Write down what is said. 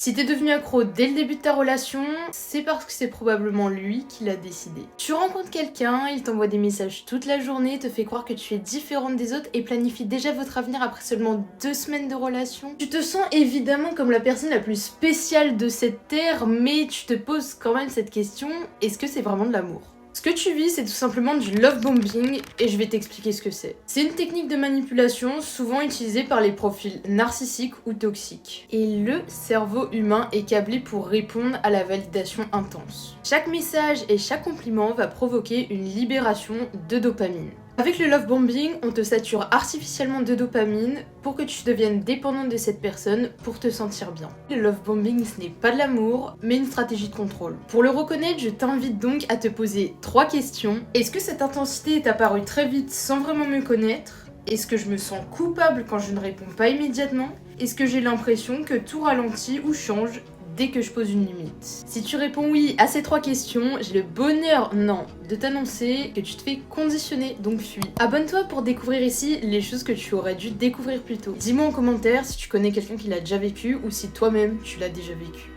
Si t'es devenu accro dès le début de ta relation, c'est parce que c'est probablement lui qui l'a décidé. Tu rencontres quelqu'un, il t'envoie des messages toute la journée, te fait croire que tu es différente des autres et planifie déjà votre avenir après seulement 2 semaines de relation. Tu te sens évidemment comme la personne la plus spéciale de cette terre, mais tu te poses quand même cette question, est-ce que c'est vraiment de l'amour ? Ce que tu vis, c'est tout simplement du love bombing et je vais t'expliquer ce que c'est. C'est une technique de manipulation souvent utilisée par les profils narcissiques ou toxiques. Et le cerveau humain est câblé pour répondre à la validation intense. Chaque message et chaque compliment va provoquer une libération de dopamine. Avec le love bombing, on te sature artificiellement de dopamine pour que tu deviennes dépendante de cette personne pour te sentir bien. Le love bombing, ce n'est pas de l'amour, mais une stratégie de contrôle. Pour le reconnaître, je t'invite donc à te poser 3 questions. Est-ce que cette intensité est apparue très vite sans vraiment me connaître ? Est-ce que je me sens coupable quand je ne réponds pas immédiatement ? Est-ce que j'ai l'impression que tout ralentit ou change dès que je pose une limite? Si tu réponds oui à ces 3 questions, j'ai le bonheur, de t'annoncer que tu te fais conditionner, donc fuis. Abonne-toi pour découvrir ici les choses que tu aurais dû découvrir plus tôt. Dis-moi en commentaire si tu connais quelqu'un qui l'a déjà vécu ou si toi-même tu l'as déjà vécu.